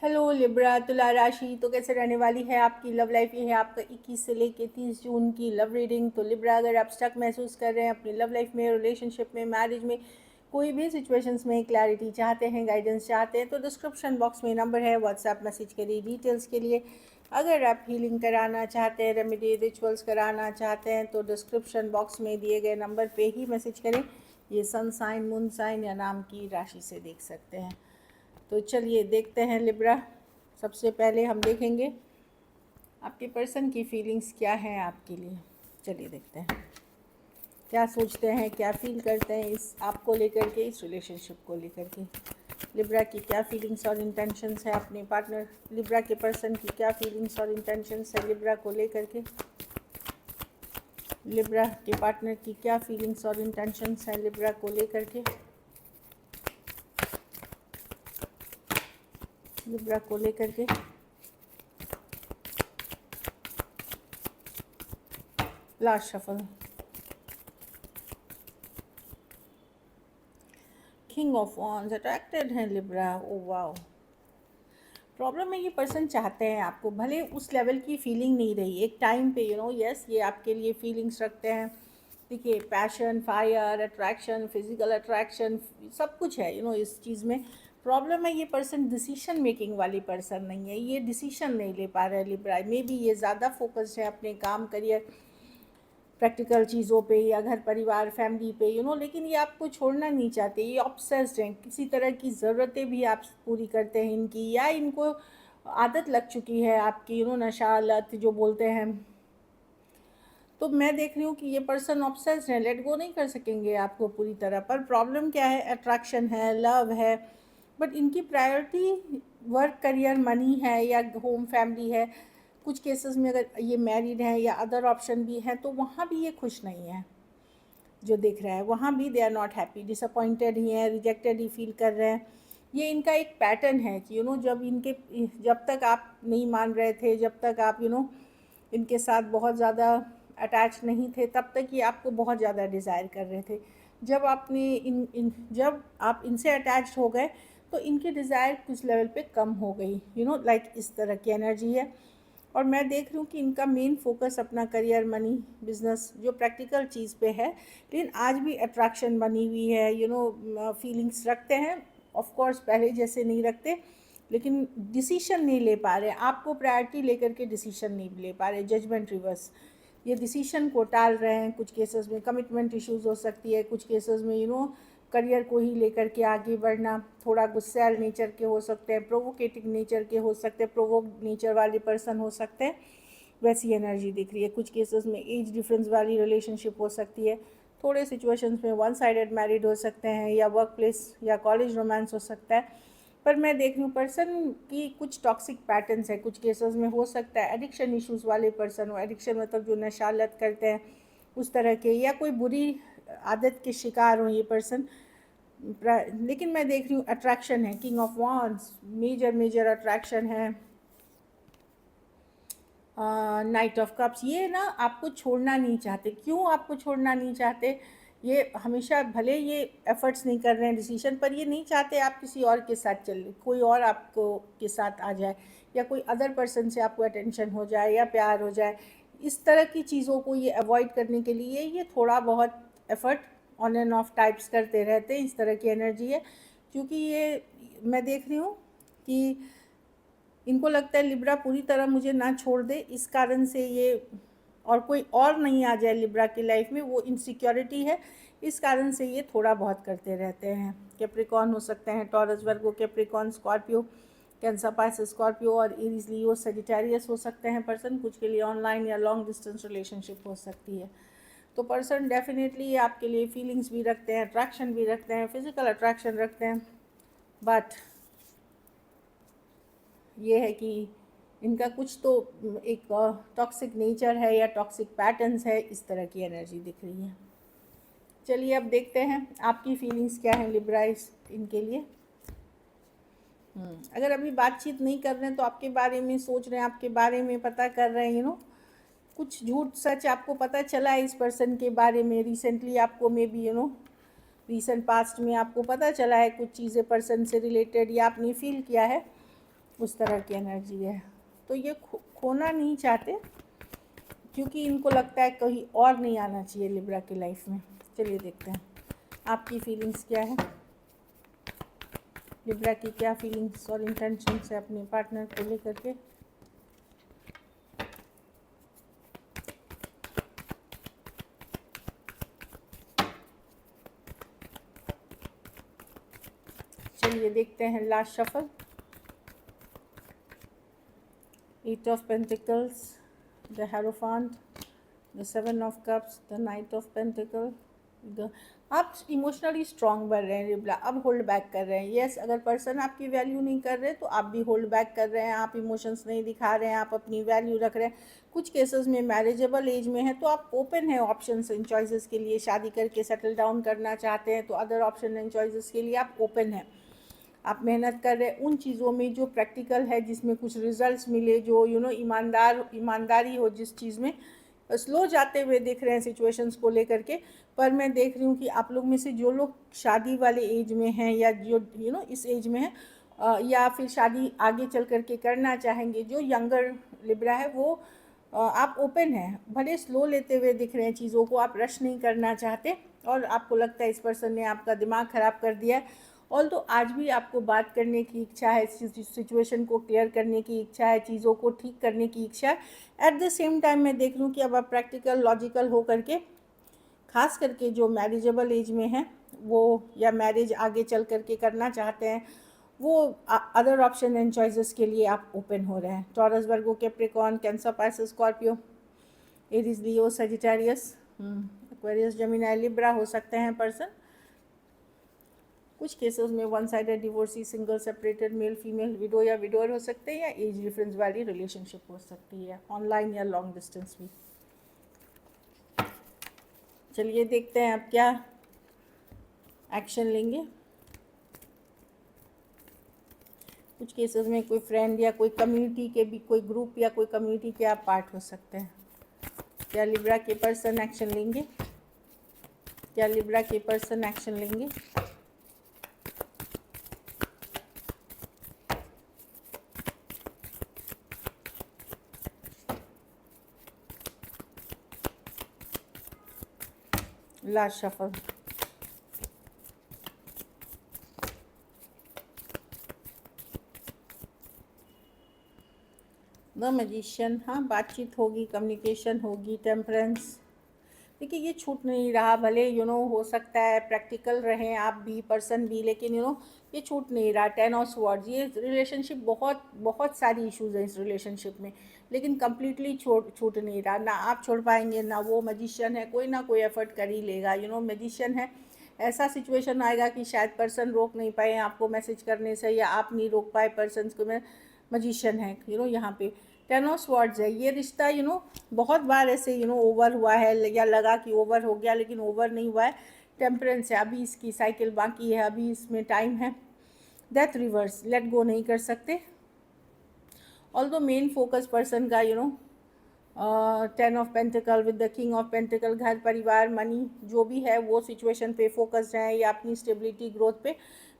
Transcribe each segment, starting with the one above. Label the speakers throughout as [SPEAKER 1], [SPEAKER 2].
[SPEAKER 1] Hello Libra तुला राशि। तो कैसे रहने वाली है आपकी लव लाइफ? ये है आपका 21 से लेके 30 जून की लव रीडिंग। तो लिब्रा, अगर आप स्टक महसूस कर रहे हैं अपनी लव लाइफ में, रिलेशनशिप में, मैरिज में, कोई भी सिचुएशंस में क्लैरिटी चाहते हैं, गाइडेंस चाहते हैं, तो डिस्क्रिप्शन बॉक्स में नंबर है, व्हाट्सएप मैसेज करिए डिटेल्स के लिए। अगर आप हीलिंग कराना चाहते हैं, रेमेडी रिचुअल्स कराना चाहते हैं, तो डिस्क्रिप्शन बॉक्स में दिए गए नंबर पे ही मैसेज करें। ये सन साइन, मून साइन या नाम की राशि से देख सकते हैं। तो चलिए देखते हैं लिब्रा। सबसे पहले हम देखेंगे आपके पर्सन की फीलिंग्स क्या हैं आपके लिए। चलिए देखते हैं क्या सोचते हैं, क्या फील करते हैं इस आपको लेकर के, इस रिलेशनशिप को लेकर के। लिब्रा की क्या फीलिंग्स और इंटेंशंस है अपने पार्टनर, लिब्रा के पर्सन की क्या फीलिंग्स और इंटेंशंस है लिब्रा को लेकर के। लिब्रा के पार्टनर की क्या फीलिंग्स और इंटेंशंस है लिब्रा को लेकर के। लिब्रा को लेकर के last shuffle. King of wands attracted हैं लिब्रा। Oh wow. प्रॉब्लम है ये पर्सन चाहते हैं आपको, भले उस लेवल की फीलिंग नहीं रही एक टाइम पे, यस ये आपके लिए फीलिंग्स रखते हैं। देखिए, passion, fire, attraction, physical attraction, सब कुछ है इस चीज़ में। प्रॉब्लम है ये पर्सन डिसीशन मेकिंग वाली पर्सन नहीं है, ये डिसीशन नहीं ले पा रहे लिब्रा। मे बी ये ज़्यादा फोकस्ड है अपने काम, करियर, प्रैक्टिकल चीज़ों पे, या घर परिवार, फैमिली पे, लेकिन ये आपको छोड़ना नहीं चाहते। ये ऑब्सेस्ड हैं, किसी तरह की ज़रूरतें भी आप पूरी करते हैं इनकी, या इनको आदत लग चुकी है आपकी, नशा, लत जो बोलते हैं। तो मैं देख रही हूँ कि ये पर्सन ऑब्सेस्ड है, लेट गो नहीं कर सकेंगे आपको पूरी तरह। पर प्रॉब्लम क्या है, अट्रैक्शन है, लव है, बट इनकी प्रायोरिटी वर्क, करियर, मनी है, या होम, फैमिली है। कुछ केसेस में अगर ये मैरिड हैं या अदर ऑप्शन भी हैं, तो वहाँ भी ये खुश नहीं है। जो दिख रहा है वहाँ भी they are not happy, disappointed ही हैं, रिजेक्टेड ही फील कर रहे हैं। ये इनका एक पैटर्न है कि जब तक आप नहीं मान रहे थे, जब तक आप इनके साथ बहुत ज़्यादा अटैच नहीं थे, तब तक ये आपको बहुत ज़्यादा डिज़ायर कर रहे थे। जब आप इनसे अटैच हो गए, तो इनकी डिज़ायर कुछ लेवल पे कम हो गई, लाइक इस तरह की एनर्जी है। और मैं देख रही हूँ कि इनका मेन फोकस अपना करियर, मनी, बिजनेस, जो प्रैक्टिकल चीज़ पे है। लेकिन आज भी अट्रैक्शन बनी हुई है, फीलिंग्स रखते हैं। ऑफ कोर्स पहले जैसे नहीं रखते, लेकिन डिसीशन नहीं ले पा रहे। आपको प्रायोरिटी लेकर के डिसीशन नहीं ले पा रहे, जजमेंट रिवर्स। ये डिसीशन को टाल रहे हैं। कुछ केसेस में कमिटमेंट इश्यूज हो सकती है, कुछ केसेस में करियर को ही लेकर के आगे बढ़ना, थोड़ा गुस्सैल नेचर के हो सकते हैं, प्रोवोकेटिव नेचर के हो सकते हैं, प्रोवोक नेचर वाले पर्सन हो सकते हैं। वैसी एनर्जी दिख रही है। कुछ केसेस में एज डिफरेंस वाली रिलेशनशिप हो सकती है। थोड़े सिचुएशंस में वन साइडेड मैरिड हो सकते हैं, या वर्क प्लेस या कॉलेज रोमांस हो सकता है। पर मैं देख रही हूँ पर्सन की कुछ टॉक्सिक पैटर्न्स है। कुछ केसेस में हो सकता है एडिक्शन इश्यूज़ वाले पर्सन हो। एडिक्शन मतलब जो नशा लत करते हैं उस तरह के, या कोई बुरी आदत के शिकार हो ये पर्सन। लेकिन मैं देख रही हूँ अट्रैक्शन है, king of wands, major major attraction है। नाइट ऑफ कप्स, ये ना आपको छोड़ना नहीं चाहते। क्यों आपको छोड़ना नहीं चाहते? ये हमेशा, भले ये एफर्ट्स नहीं कर रहे हैं डिसीजन पर, ये नहीं चाहते आप किसी और के साथ चले, कोई और आपको के साथ आ जाए, या कोई अदर पर्सन से आपको अटेंशन हो जाए या प्यार हो जाए। इस तरह की चीज़ों को ये अवॉइड करने के लिए ये थोड़ा बहुत effort on end of types करते रहते हैं। इस तरह की एनर्जी है। क्योंकि ये मैं देख रही हूँ कि इनको लगता है लिब्रा पूरी तरह मुझे ना छोड़ दे, इस कारण से ये, और कोई और नहीं आ जाए लिब्रा की लाइफ में, वो इनसिक्योरिटी है। इस कारण से ये थोड़ा बहुत करते रहते हैं। कैप्रिकॉन हो सकते हैं, Taurus, Virgo, Capricorn, Scorpio, Cancer, Pisces, Scorpio और एरीज, लियो, सेजिटेरियस हो सकते हैं पर्सन। कुछ के लिए ऑनलाइन या लॉन्ग डिस्टेंस रिलेशनशिप हो सकती है। तो पर्सन डेफिनेटली आपके लिए फीलिंग्स भी रखते हैं, अट्रैक्शन भी रखते हैं, फिजिकल अट्रैक्शन रखते हैं। बट ये है कि इनका कुछ तो एक टॉक्सिक नेचर है, या टॉक्सिक पैटर्न्स है, इस तरह की एनर्जी दिख रही है। चलिए अब देखते हैं आपकी फीलिंग्स क्या हैं लिब्रा इनके लिए। अगर अभी बातचीत नहीं कर रहे हैं तो आपके बारे में सोच रहे हैं, आपके बारे में पता कर रहे हैं, कुछ झूठ सच आपको पता चला है इस पर्सन के बारे में रिसेंटली। आपको मे बी रिसेंट पास्ट में आपको पता चला है कुछ चीज़ें पर्सन से रिलेटेड, या आपने फील किया है उस तरह की एनर्जी है। तो ये खोना नहीं चाहते, क्योंकि इनको लगता है कहीं और नहीं आना चाहिए लिब्रा की लाइफ में। चलिए देखते हैं आपकी फीलिंग्स क्या है, लिब्रा की क्या फीलिंग्स और इंटेंशंस है अपने पार्टनर को लेकर के। चलिए देखते हैं last shuffle. 8 of Pentacles, the Hierophant, the 7 of Cups, the Knight of Pentacles, आप इमोशनली स्ट्रॉन्ग बन रहे हैं लिब्रा, अब होल्ड बैक कर रहे हैं। यस, अगर पर्सन आपकी वैल्यू नहीं कर रहे तो आप भी होल्ड बैक कर रहे हैं, आप इमोशंस नहीं दिखा रहे हैं, आप अपनी वैल्यू रख रहे हैं। कुछ केसेस में मैरिजेबल एज में है तो आप ओपन है ऑप्शंस एंड चॉइसेस के लिए, शादी करके सेटल डाउन करना चाहते हैं तो अदर ऑप्शन एंड चॉइसेस के लिए आप ओपन हैं। आप मेहनत कर रहे हैं उन चीज़ों में जो प्रैक्टिकल है, जिसमें कुछ रिजल्ट्स मिले, जो ईमानदारी हो जिस चीज़ में। स्लो जाते हुए देख रहे हैं सिचुएशंस को लेकर के, पर मैं देख रही हूँ कि आप लोग में से जो लोग शादी वाले एज में हैं या जो इस एज में हैं या फिर शादी आगे चल कर के करना चाहेंगे, जो यंगर लिब्रा है वो आप ओपन हैं। भले स्लो लेते हुए दिख रहे हैं चीज़ों को, आप रश नहीं करना चाहते और आपको लगता है इस पर्सन ने आपका दिमाग ख़राब कर दिया है। ऑल तो आज भी आपको बात करने की इच्छा है, सिचुएशन को क्लियर करने की इच्छा है, चीज़ों को ठीक करने की इच्छा है। एट द सेम टाइम मैं देख लूँ कि अब आप प्रैक्टिकल लॉजिकल हो करके, खास करके जो मैरिजेबल एज में है वो, या मैरिज आगे चल करके करना चाहते हैं, वो अदर ऑप्शन एंड चॉइसेस के लिए आप ओपन हो रहे हैं। Taurus, Virgo, Capricorn, Cancer, Pisces, Scorpio, Aries, Leo, Sagittarius, Aquarius, Gemini, Libra हो सकते हैं पर्सन। कुछ केसेस में one sided divorcee, single, separated, male female, widow या विडोर हो सकते हैं, या एज डिफरेंस वाली रिलेशनशिप हो सकती है, ऑनलाइन या लॉन्ग डिस्टेंस भी। चलिए देखते हैं आप क्या एक्शन लेंगे। कुछ केसेस में कोई फ्रेंड या कोई कम्युनिटी के भी, कोई ग्रुप या कोई कम्युनिटी के आप पार्ट हो सकते हैं। क्या लिब्रा के पर्सन एक्शन लेंगे? क्या लिब्रा के पर्सन एक्शन लेंगे? Last shuffle. द मैजिशियन, हाँ बातचीत होगी, कम्युनिकेशन होगी, टेम्परेंस। देखिए ये छूट नहीं रहा, भले हो सकता है प्रैक्टिकल रहें आप भी, पर्सन भी, लेकिन ये छूट नहीं रहा। 10 ऑफ स्वॉर्ड्स, ये रिलेशनशिप बहुत बहुत सारी इश्यूज हैं इस रिलेशनशिप में, लेकिन कम्प्लीटली छूट नहीं रहा। ना आप छोड़ पाएंगे ना वो। मैजिशियन है, कोई ना कोई एफर्ट कर ही लेगा। मैजिशियन है, ऐसा सिचुएशन आएगा कि शायद पर्सन रोक नहीं पाए आपको मैसेज करने से, या आप नहीं रोक पाए पर्सन को। मैं मैजिशियन है यहाँ पे 10 ऑफ स्वॉर्ड्स है। ये रिश्ता बहुत बार ऐसे ओवर हुआ है, या लगा कि ओवर हो गया, लेकिन ओवर नहीं हुआ है। टेम्परेंस है, अभी इसकी साइकिल बाकी है, अभी इसमें टाइम है। डेथ रिवर्स, लेट गो नहीं कर सकते। ऑल्दो मेन फोकस पर्सन का 10 of pentacle with the king of pentacle, घर, परिवार, मनी जो भी है वो सिचुएशन पे फोकस्ड है, या अपनी स्टेबिलिटी, ग्रोथ पे।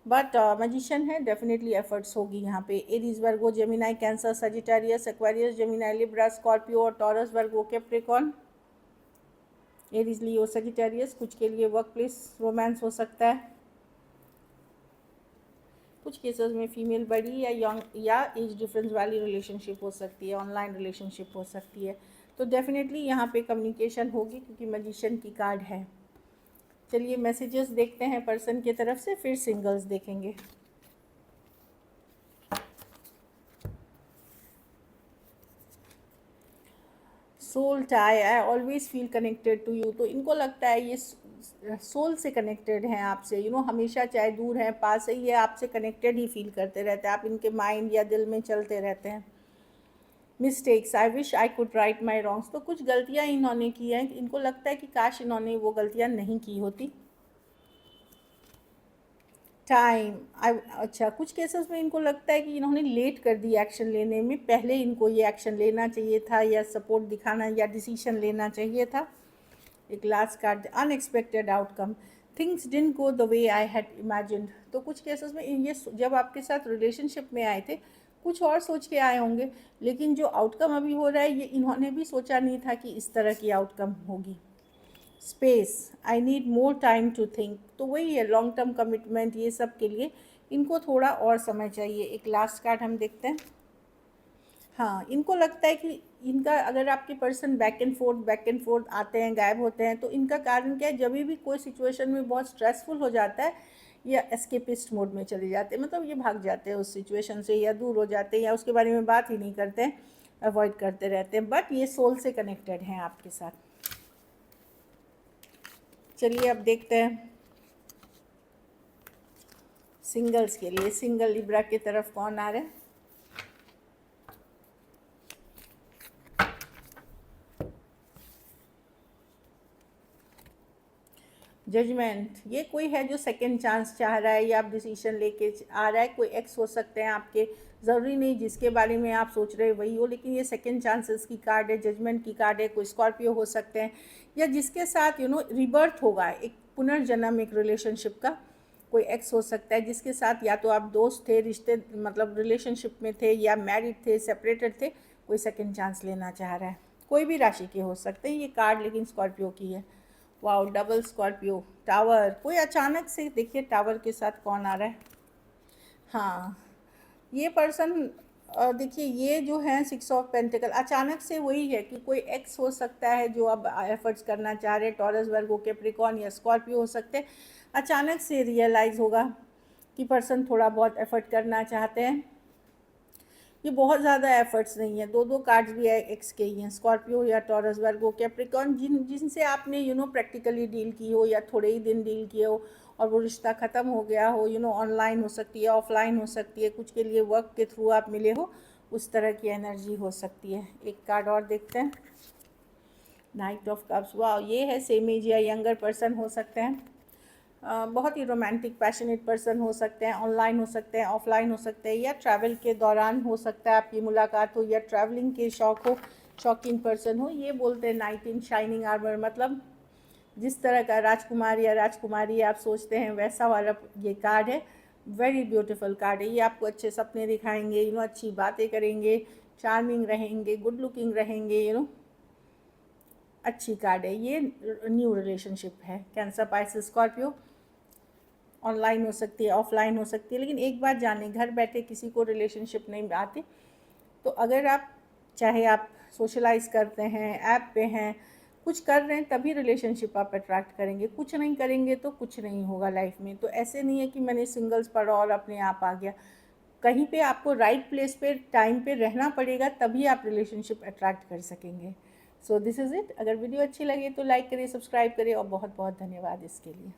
[SPEAKER 1] बट मैजिशियन है, डेफिनेटली एफर्ट्स होगी यहाँ पे। Aries, Virgo, Gemini, Cancer, Sagittarius, Aquarius, Gemini, Libra, Scorpio और Taurus, Virgo, Capricorn, Aries, Leo, Sagittarius. कुछ के लिए वर्क प्लेस रोमांस हो सकता है। कुछ केसेस में फीमेल बड़ी या यंग या एज डिफरेंस वाली रिलेशनशिप हो सकती है, ऑनलाइन रिलेशनशिप हो सकती है। तो डेफिनेटली यहाँ पे कम्युनिकेशन होगी, क्योंकि मैजिशियन की कार्ड है। चलिए मैसेजेस देखते हैं पर्सन की तरफ से, फिर सिंगल्स देखेंगे। Soul tie, I always feel connected to you. तो इनको लगता है ये सोल से कनेक्टेड हैं आपसे, हमेशा, चाहे दूर हैं पास है, ये आपसे कनेक्टेड ही फील करते रहते हैं, आप इनके माइंड या दिल में चलते रहते हैं। Mistakes, I wish I could write my wrongs. तो कुछ गलतियाँ इन्होंने की हैं, इनको लगता है कि काश इन्होंने वो गलतियाँ नहीं की होती। टाइम, अच्छा, कुछ केसेस में इनको लगता है कि इन्होंने लेट कर दी एक्शन लेने में, पहले इनको ये एक्शन लेना चाहिए था, या सपोर्ट दिखाना, या डिसीजन लेना चाहिए था। एक last card, unexpected outcome, things didn't go the way I had imagined. तो कुछ केसेस में ये जब आपके साथ रिलेशनशिप में आए थे, कुछ और सोच के आए होंगे, लेकिन जो आउटकम अभी हो रहा है ये इन्होंने भी सोचा नहीं था कि इस तरह की आउटकम होगी। Space, I need more time to think, तो वही है लॉन्ग टर्म कमिटमेंट, ये सब के लिए इनको थोड़ा और समय चाहिए। एक लास्ट कार्ड हम देखते हैं। हाँ, इनको लगता है कि इनका, अगर आपके पर्सन बैक एंड फोर्थ आते हैं, गायब होते हैं, तो इनका कारण क्या है, जब भी कोई सिचुएशन में बहुत स्ट्रेसफुल हो जाता है या एस्केपिस्ट मोड में चले जाते हैं, मतलब ये भाग जाते हैं उस सिचुएशन से, या दूर हो जाते हैं, या उसके बारे में बात ही नहीं करते हैं, अवॉइड करते रहते हैं, बट ये सोल से कनेक्टेड हैं आपके साथ। चलिए अब देखते हैं सिंगल्स के लिए, सिंगल लिब्रा की तरफ कौन आ रहा है। जजमेंट, ये कोई है जो सेकंड चांस चाह रहा है या आप डिसीजन लेके आ रहा है। कोई एक्स हो सकते हैं आपके, ज़रूरी नहीं जिसके बारे में आप सोच रहे वही हो, लेकिन ये सेकंड चांसेस की कार्ड है, जजमेंट की कार्ड है। कोई स्कॉर्पियो हो सकते हैं, या जिसके साथ रिबर्थ होगा, एक पुनर्जन्म, एक रिलेशनशिप का। कोई एक्स हो सकता है जिसके साथ या तो आप दोस्त थे, रिश्ते मतलब रिलेशनशिप में थे, या मैरिड थे, सेपरेटेड थे, कोई सेकंड चांस लेना चाह रहा है। कोई भी राशि के हो सकते हैं ये कार्ड, लेकिन स्कॉर्पियो की है। वाओ, डबल स्कॉर्पियो, टावर, कोई अचानक से, देखिए टावर के साथ कौन आ रहा है। हाँ, ये पर्सन, देखिए ये जो है 6 ऑफ पेंटिकल, अचानक से वही है कि कोई एक्स हो सकता है जो अब एफर्ट्स करना चाह रहे हैं, टॉरस, वर्गो, कैप्रिकॉर्न या स्कॉर्पियो हो सकते हैं। अचानक से रियलाइज़ होगा कि पर्सन थोड़ा बहुत एफर्ट करना चाहते हैं। ये बहुत ज़्यादा एफर्ट्स नहीं है, दो दो कार्ड्स भी है एक्स के ही हैं, स्कॉर्पियो या टॉरस, वर्गो, कैप्रिकॉर्न, जिनसे आपने प्रैक्टिकली डील की हो या थोड़े ही दिन डील किए हो और वो रिश्ता ख़त्म हो गया हो, ऑनलाइन हो सकती है, ऑफलाइन हो सकती है, कुछ के लिए वर्क के थ्रू आप मिले हो, उस तरह की एनर्जी हो सकती है। एक कार्ड और देखते हैं, नाइट ऑफ कप्स। वाह, ये है सेम एज या यंगर पर्सन हो सकते हैं, बहुत ही रोमांटिक पैशनेट पर्सन हो सकते हैं, ऑनलाइन हो सकते हैं, ऑफलाइन हो सकते हैं, या ट्रैवल के दौरान हो सकता है आपकी मुलाकात हो, या ट्रैवलिंग के शौक हो, शौकीन पर्सन हो। ये बोलते हैं नाइट इन शाइनिंग आर्मर, मतलब जिस तरह का राजकुमार या राजकुमारी आप सोचते हैं वैसा वाला ये कार्ड है। वेरी ब्यूटीफुल कार्ड है ये, आपको अच्छे सपने दिखाएंगे, अच्छी बातें करेंगे, चार्मिंग रहेंगे, गुड लुकिंग रहेंगे, अच्छी कार्ड है ये। न्यू रिलेशनशिप है, कैंसर, पाइसेस, स्कॉर्पियो, ऑनलाइन हो सकती है, ऑफलाइन हो सकती है, लेकिन एक बात जाने, घर बैठे किसी को रिलेशनशिप नहीं आती। तो अगर आप, चाहे आप सोशलाइज करते हैं, ऐप पे हैं, कुछ कर रहे हैं, तभी रिलेशनशिप आप अट्रैक्ट करेंगे। कुछ नहीं करेंगे तो कुछ नहीं होगा लाइफ में। तो ऐसे नहीं है कि मैंने सिंगल्स पढ़ा और अपने आप आ गया। कहीं पे आपको राइट प्लेस पे टाइम पे रहना पड़ेगा, तभी आप रिलेशनशिप अट्रैक्ट कर सकेंगे। So this is it. अगर वीडियो अच्छी लगे तो लाइक करिए, सब्सक्राइब करिए, और बहुत बहुत धन्यवाद इसके लिए।